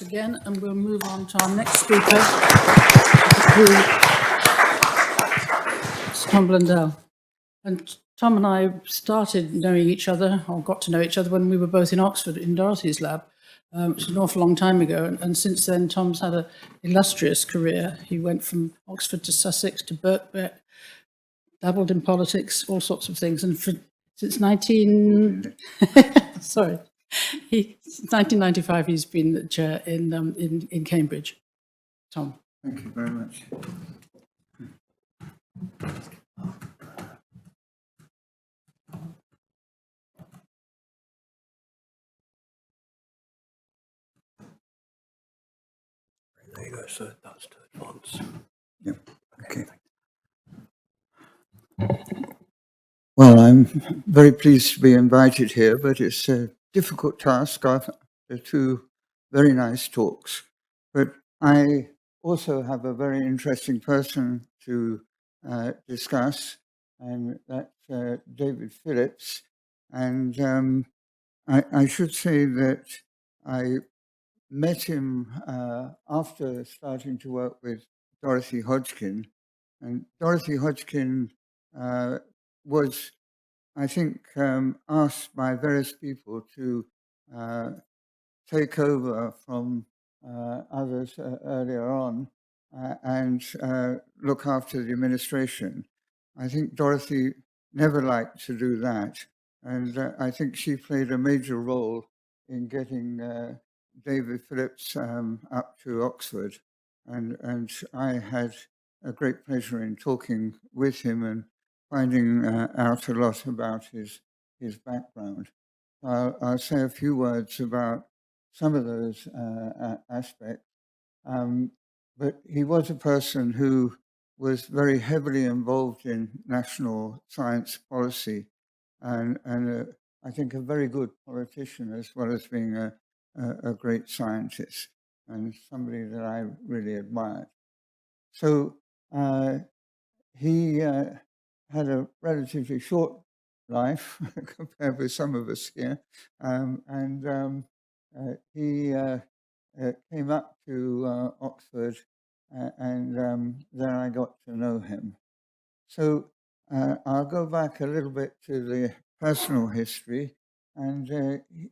again, and we'll move on to our next speaker, who is Tom Blundell. And Tom and I started knowing each other, or got to know each other, when we were both in Oxford in Dorothy's lab, which was an awful long time ago. And since then, Tom's had an illustrious career. He went from Oxford to Sussex to Birkbeck, dabbled in politics, all sorts of things. And since 1995, he's been the chair in Cambridge. Tom. Thank you very much. There you go, sir. That's to advance. Yep. Okay. Well, I'm very pleased to be invited here, but it's a difficult task after two very nice talks. But I also have a very interesting person to discuss, and that's David Phillips. And I should say that I met him after starting to work with Dorothy Hodgkin. And Dorothy Hodgkin was, I think, asked by various people to take over from others earlier on and look after the administration. I think Dorothy never liked to do that. And I think she played a major role in getting David Phillips up to Oxford. And I had a great pleasure in talking with him and finding out a lot about his background. I'll say a few words about some of those aspects. But he was a person who was very heavily involved in national science policy and I think a very good politician, as well as being a great scientist and somebody that I really admired. So he had a relatively short life compared with some of us here, he came up to Oxford, and then I got to know him. So I'll go back a little bit to the personal history, and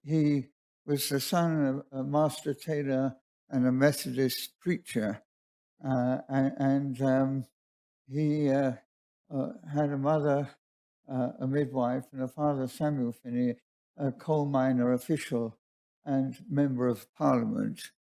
he was the son of a master tailor and a Methodist preacher, and he had a mother, a midwife, and a father, Samuel Finney, a coal miner official and member of Parliament.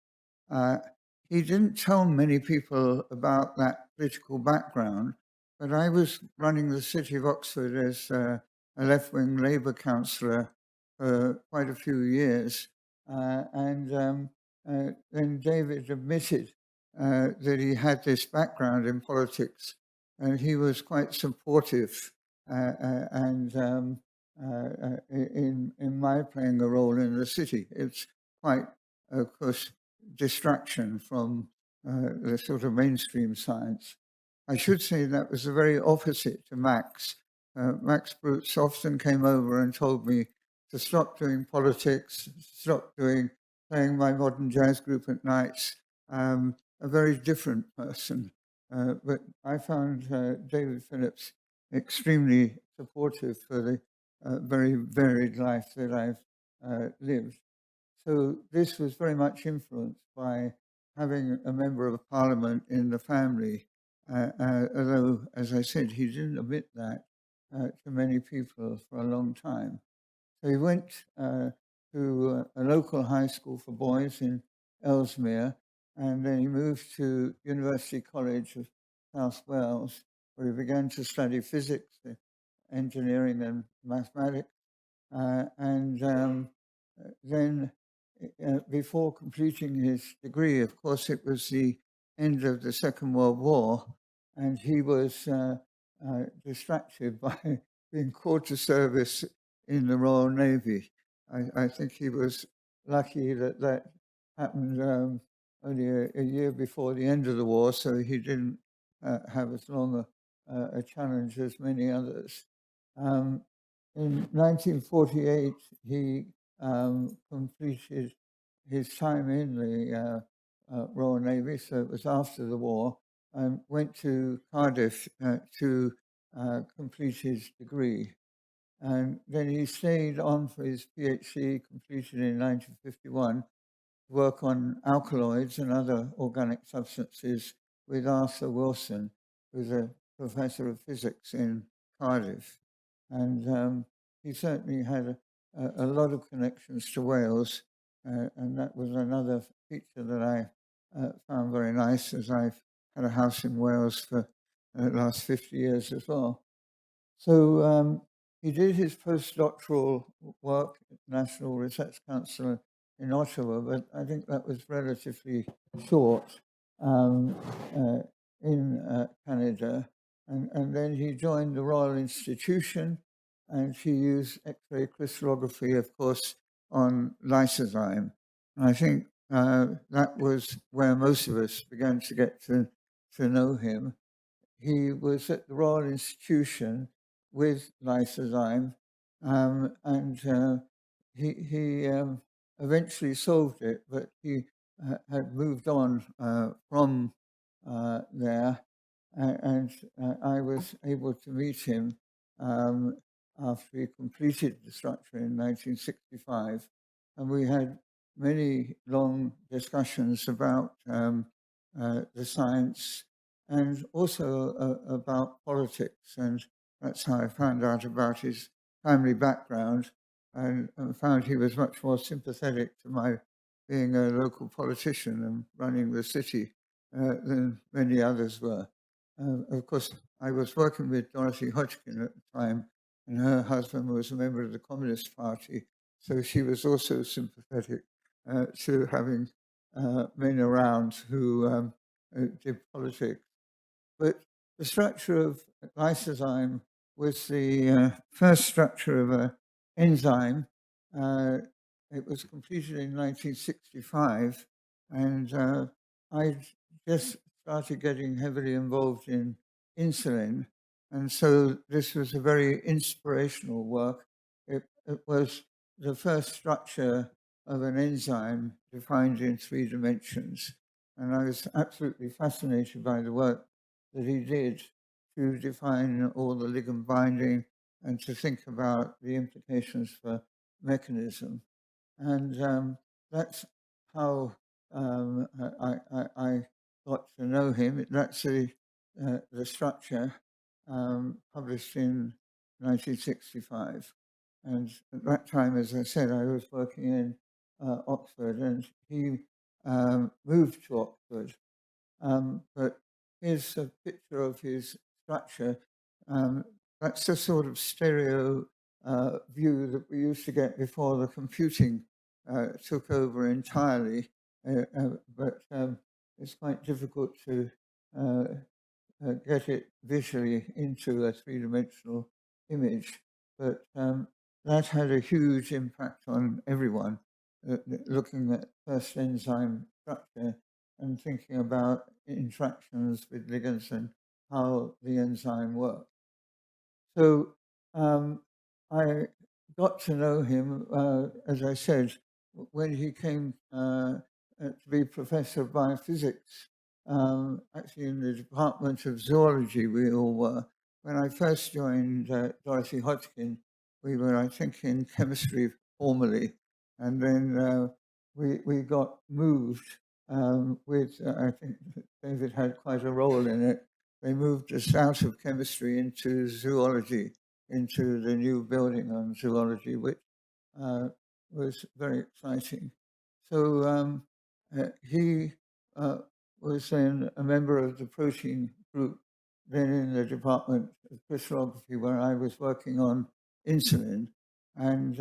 He didn't tell many people about that political background, but I was running the city of Oxford as a left-wing Labour councillor for quite a few years. Then David admitted that he had this background in politics, and he was quite supportive in my playing a role in the city. It's quite, of course, distraction from the sort of mainstream science. I should say that was the very opposite to Max. Max Brutz often came over and told me to stop doing politics, stop playing my modern jazz group at nights. A very different person. But I found David Phillips extremely supportive for the very varied life that I've lived. So this was very much influenced by having a member of Parliament in the family, although, as I said, he didn't admit that to many people for a long time. So he went to a local high school for boys in Ellesmere, and then he moved to University College of South Wales, where he began to study physics, engineering and mathematics. Then before completing his degree, of course, it was the end of the Second World War, and he was distracted by being called to service in the Royal Navy. I think he was lucky that happened only a year before the end of the war, so he didn't have as long a challenge as many others. In 1948, he completed his time in the Royal Navy, so it was after the war, and went to Cardiff to complete his degree. And then he stayed on for his PhD, completed in 1951, to work on alkaloids and other organic substances with Arthur Wilson, who's a professor of physics in Cardiff. And he certainly had a lot of connections to Wales, and that was another feature that I found very nice, as I've had a house in Wales for the last 50 years as well. So he did his postdoctoral work at the National Research Council in Ottawa, but I think that was relatively short in Canada. And then he joined the Royal Institution, and he used X-ray crystallography, of course, on lysozyme. And I think that was where most of us began to get to know him. He was at the Royal Institution with lysozyme, and he eventually solved it, but he had moved on from there, and I was able to meet him after he completed the structure in 1965, and we had many long discussions about the science and also about politics, and that's how I found out about his family background, and found he was much more sympathetic to my being a local politician and running the city than many others were. Of course, I was working with Dorothy Hodgkin at the time, and her husband was a member of the Communist Party, so she was also sympathetic to having men around who did politics. But the structure of lysozyme was the first structure of an enzyme. It was completed in 1965, and I just started getting heavily involved in insulin. And so this was a very inspirational work. It was the first structure of an enzyme defined in 3 dimensions. And I was absolutely fascinated by the work that he did to define all the ligand binding and to think about the implications for mechanism. And that's how I got to know him. That's the structure published in 1965. And at that time, as I said, I was working in Oxford, and he moved to Oxford. But here's a picture of his structure. That's the sort of stereo view that we used to get before the computing took over entirely. But it's quite difficult to get it visually into a 3-dimensional image. But that had a huge impact on everyone, looking at first enzyme structure and thinking about interactions with ligands and how the enzyme works. So I got to know him, as I said, when he came to be professor of biophysics, actually in the Department of Zoology we all were. When I first joined Dorothy Hodgkin, we were, I think, in chemistry formally, and then we got moved with, I think David had quite a role in it. They moved us out of chemistry into zoology, into the new building on zoology, which was very exciting. So he was then a member of the protein group, then in the Department of Crystallography, where I was working on insulin. And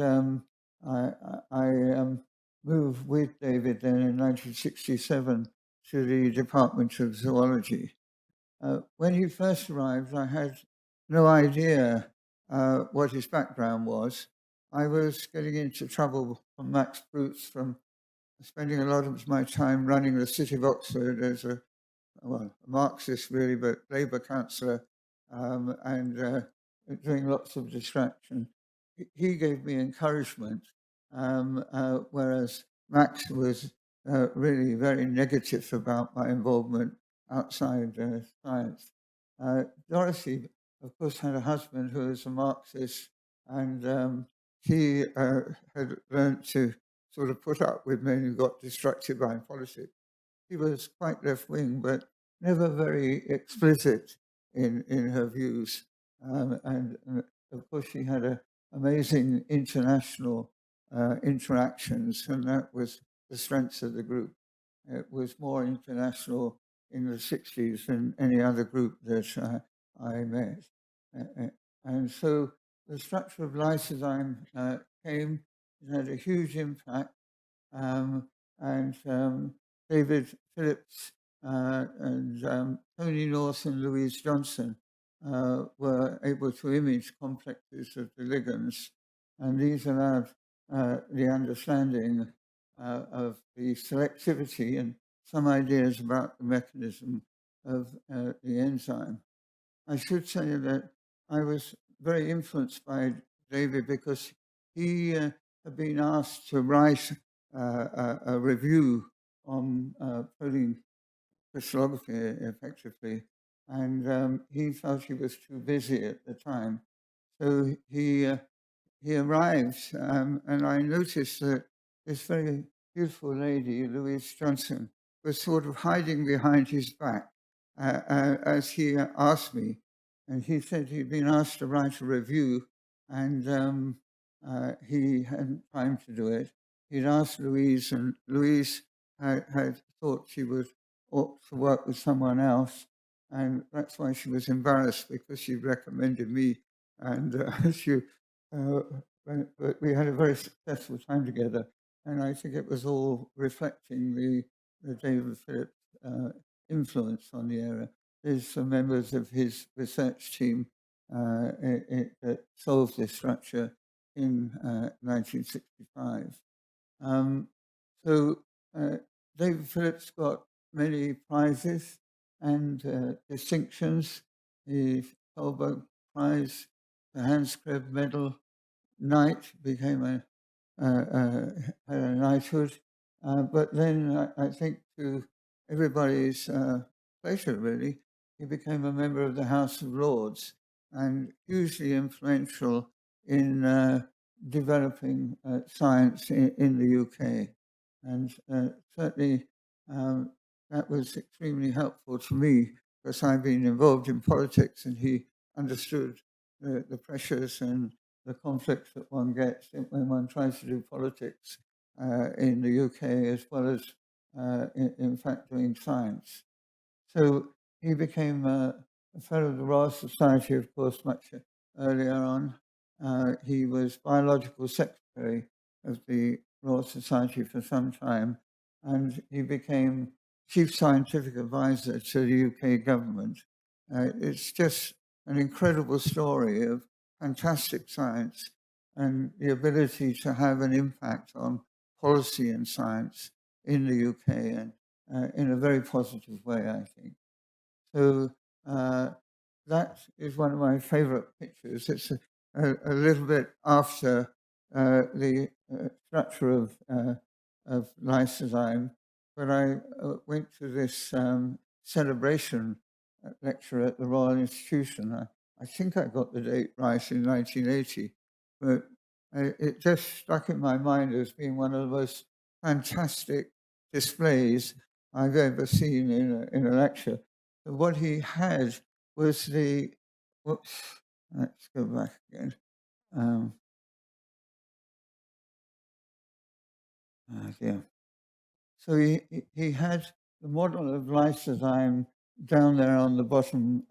I moved with David then in 1967 to the Department of Zoology. When he first arrived, I had no idea what his background was. I was getting into trouble from Max Brutz from spending a lot of my time running the city of Oxford as a Marxist really, but Labour councillor, and doing lots of distraction. He gave me encouragement, whereas Max was really very negative about my involvement outside science. Dorothy, of course, had a husband who was a Marxist, and he had learned to sort of put up with men who got distracted by politics. She was quite left-wing, but never very explicit in her views. And of course, she had amazing international interactions, and that was the strength of the group. It was more international in the 60s than any other group that I met. And so the structure of lysozyme came, it had a huge impact, and David Phillips and Tony North and Louise Johnson were able to image complexes of the ligands, and these allowed the understanding of the selectivity and some ideas about the mechanism of the enzyme. I should say that I was very influenced by David because he had been asked to write a review on protein crystallography, effectively, and he felt he was too busy at the time. So he arrived, and I noticed that this very beautiful lady, Louise Johnson, was sort of hiding behind his back as he asked me. And he said he'd been asked to write a review, and he hadn't time to do it. He'd asked Louise, and Louise had thought she would ought to work with someone else, and that's why she was embarrassed, because she recommended me, and she. But we had a very successful time together, and I think it was all reflecting the David Phillips influence on the area. There's some members of his research team that solved this structure in 1965. So David Phillips got many prizes and distinctions. The Solberg Prize, the Hans Krebs Medal, Knight, became had a knighthood. But then I think, to everybody's pleasure, really, he became a member of the House of Lords and hugely influential in developing science in the UK. And certainly that was extremely helpful to me, because I've been involved in politics, and he understood the pressures and the conflicts that one gets when one tries to do politics in the UK, as well as, in fact, doing science. So he became a fellow of the Royal Society, of course, much earlier on. He was biological secretary of the Royal Society for some time, and he became chief scientific advisor to the UK government. It's just an incredible story of fantastic science and the ability to have an impact on policy and science in the UK, and in a very positive way, I think. So that is one of my favorite pictures. It's a little bit after the structure of lysozyme, but I went to this celebration lecture at the Royal Institution. I think I got the date right, in 1980, but it just stuck in my mind as being one of the most fantastic displays I've ever seen in a lecture. What he had was the, whoops, let's go back again. Yeah. So he had the model of lysozyme down there on the bottom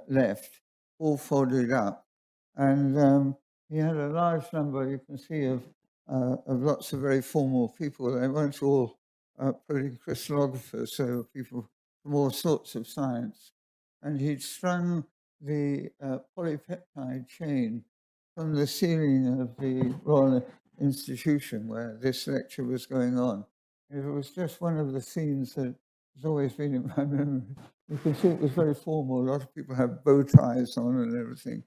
left, all folded up. And he had a large number, you can see, of lots of very formal people. They weren't all protein crystallographers, so they were people from all sorts of science. And he'd strung the polypeptide chain from the ceiling of the Royal Institution where this lecture was going on. It was just one of the scenes that has always been in my memory. You can see it was very formal. A lot of people have bow ties on and everything.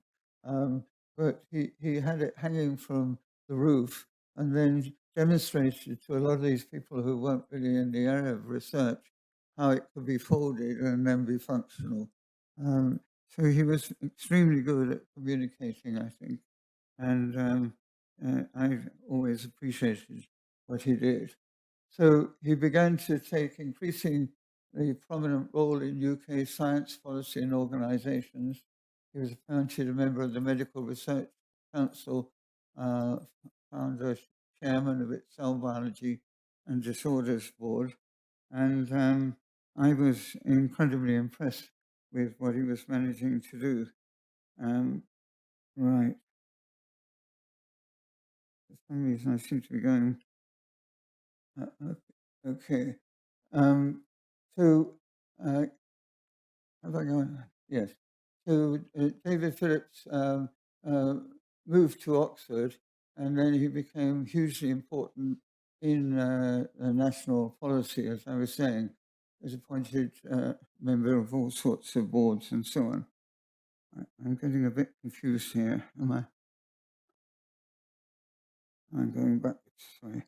But he had it hanging from the roof, and then demonstrated to a lot of these people who weren't really in the area of research how it could be folded and then be functional. So he was extremely good at communicating, I think, and I always appreciated what he did. So he began to take increasingly prominent role in UK science policy and organisations. He was appointed a member of the Medical Research Council, founder, chairman of its Cell Biology and Disorders Board. And I was incredibly impressed with what he was managing to do. Right. For some reason, I seem to be going. Okay. So, have I gone? Yes. So David Phillips moved to Oxford, and then he became hugely important in national policy, as I was saying, as appointed member of all sorts of boards and so on. I'm getting a bit confused here. Am I? I'm going backwards. Sorry.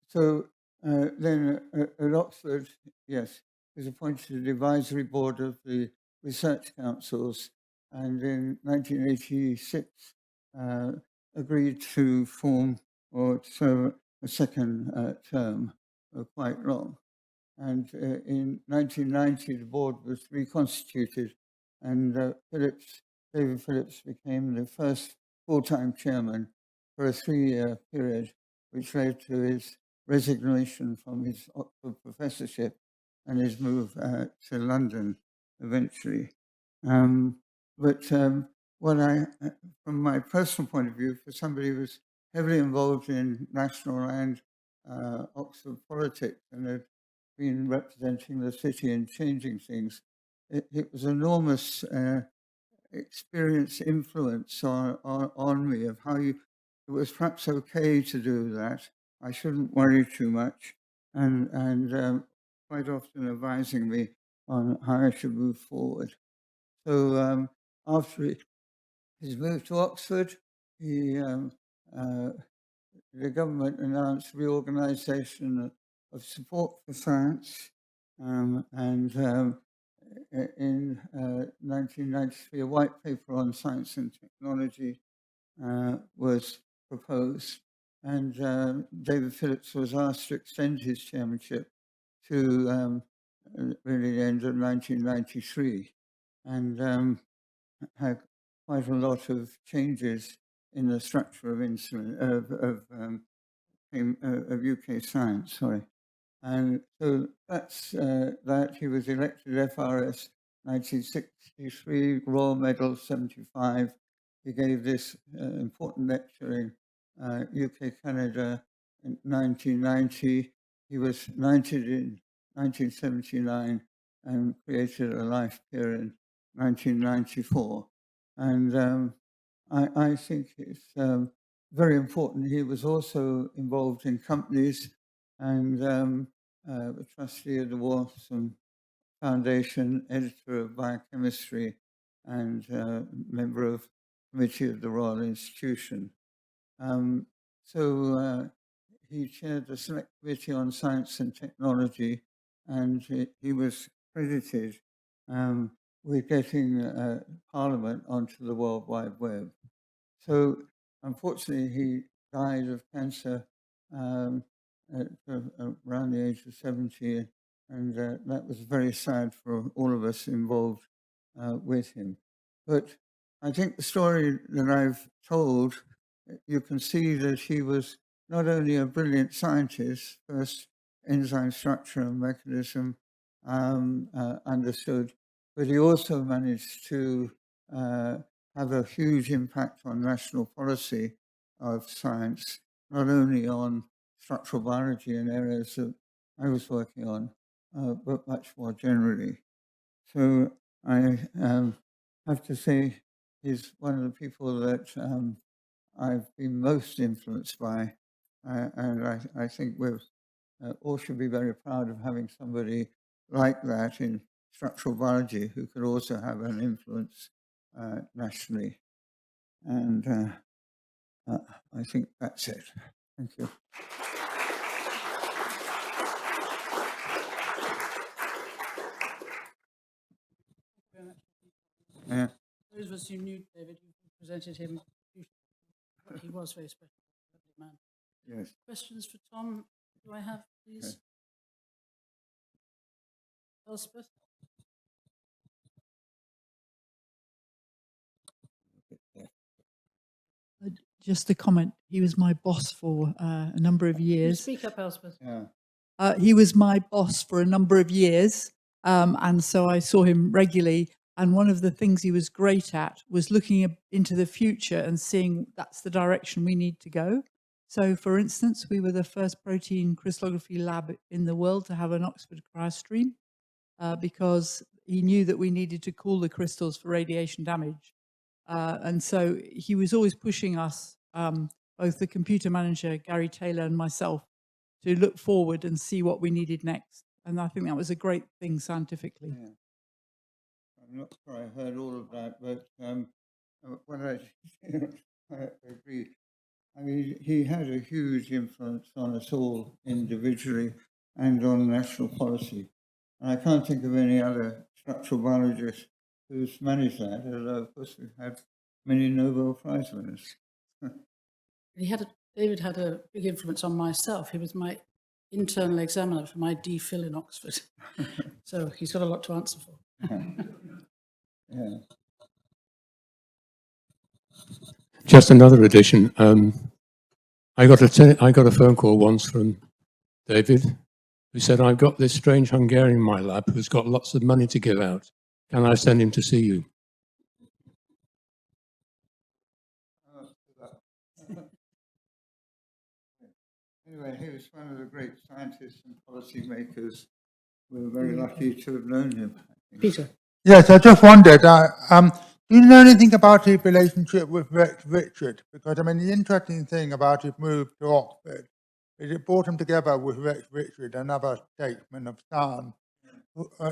So then at Oxford, yes, he was appointed to the advisory board of the research councils, and in 1986 agreed to form or to serve a second term, quite long. And in 1990, the board was reconstituted, and David Phillips became the first full-time chairman for a 3-year period, which led to his resignation from his Oxford professorship and his move to London eventually. But what from my personal point of view, for somebody who was heavily involved in national and Oxford politics and had been representing the city and changing things, it was enormous experience, influence on me of how it was perhaps okay to do that. I shouldn't worry too much, and quite often advising me on how I should move forward. So after his move to Oxford, the government announced reorganisation of support for science, and in 1993, a white paper on science and technology was proposed, and David Phillips was asked to extend his chairmanship to really the end of 1993, and had quite a lot of changes in the structure of UK science. Sorry. And so that's that. He was elected FRS 1963, Royal Medal 75. He gave this important lecture in UK, Canada in 1990. He was knighted in 1979 and created a life peer in 1994. And I think it's very important. He was also involved in companies and a trustee of the Waltham Foundation, editor of biochemistry, and member of committee of the Royal Institution. So he chaired the Select Committee on Science and Technology, and he was credited with getting Parliament onto the World Wide Web. So unfortunately, he died of cancer around the age of 70, and that was very sad for all of us involved with him. But I think the story that I've told, you can see that he was not only a brilliant scientist, first enzyme structure and mechanism understood, but he also managed to have a huge impact on national policy of science, not only on structural biology in areas that I was working on, but much more generally. So I have to say he's one of the people that I've been most influenced by, and I think we all should be very proud of having somebody like that in structural biology who could also have an influence nationally. And I think that's it. Thank you. Yeah. Those of us who knew David, you presented him. He was very special, lovely man. Yes. Questions for Tom? Do I have, please? Elspeth? Just a comment. He was my boss for a number of Can you years. speak up, Elspeth. Yeah. He was my boss for a number of years, and so I saw him regularly. And one of the things he was great at was looking into the future and seeing that's the direction we need to go. So, for instance, we were the first protein crystallography lab in the world to have an Oxford cryostream because he knew that we needed to cool the crystals for radiation damage. And so he was always pushing us, both the computer manager, Gary Taylor, and myself, to look forward and see what we needed next. And I think that was a great thing scientifically. Yeah. I'm not sure I heard all of that, but what I agree. I mean, he had a huge influence on us all individually and on national policy. And I can't think of any other structural biologist who's managed that, although of course we've had many Nobel Prize winners. David had a big influence on myself. He was my internal examiner for my DPhil in Oxford. So he's got a lot to answer for. Yeah. Just another addition. I got a phone call once from David, who said, "I've got this strange Hungarian in my lab who's got lots of money to give out. Can I send him to see you?" Anyway, he was one of the great scientists and policy makers. We were very lucky to have known him. Peter. Yes, I just wondered, do you know anything about his relationship with Rex Richard? Because, I mean, the interesting thing about his move to Oxford is it brought him together with Rex Richard, another statesman of science,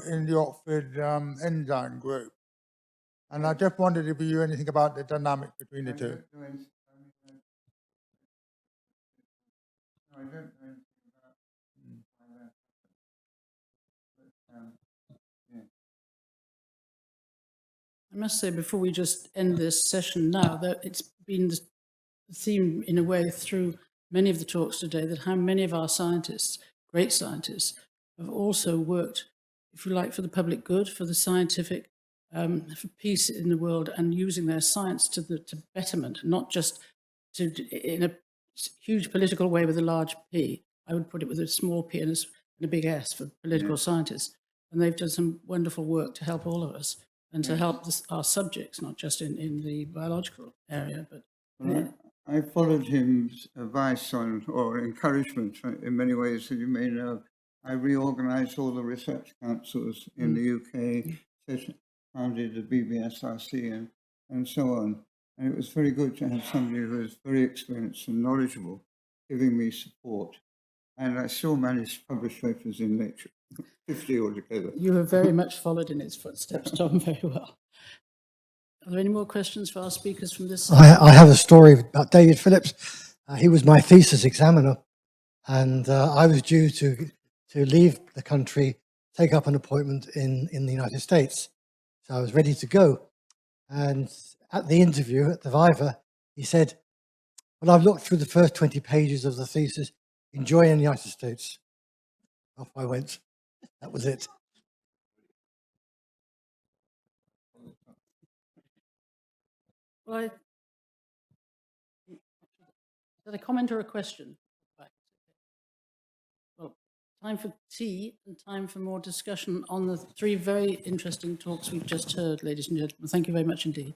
in the Oxford enzyme group. And I just wondered if you knew anything about the dynamic between the two. I don't know anything about why that happened. But, yeah. I must say, before we just end this session now, that it's been the theme in a way through many of the talks today, that how many of our scientists, great scientists, have also worked, if you like, for the public good, for the scientific, for peace in the world, and using their science to betterment, not just in a huge political way with a large P. I would put it with a small p and a big S for political scientists. And they've done some wonderful work to help all of us and to help our subjects, not just in the biological area. But I followed his advice or encouragement in many ways, as you may know. I reorganised all the research councils in the UK, founded the BBSRC and so on. And it was very good to have somebody who was very experienced and knowledgeable giving me support. And I still managed to publish papers in Nature, 50 altogether. you have very much followed in its footsteps, Tom, very well. Are there any more questions for our speakers from this side? I have a story about David Phillips. He was my thesis examiner, and I was due to leave the country, take up an appointment in the United States. So I was ready to go. And at the interview, at the Viva, he said, "Well, I've looked through the first 20 pages of the thesis. Enjoy in the United States." Off I went. That was it. Well, is that a comment or a question? Well, time for tea and time for more discussion on the three very interesting talks we've just heard, ladies and gentlemen. Thank you very much indeed.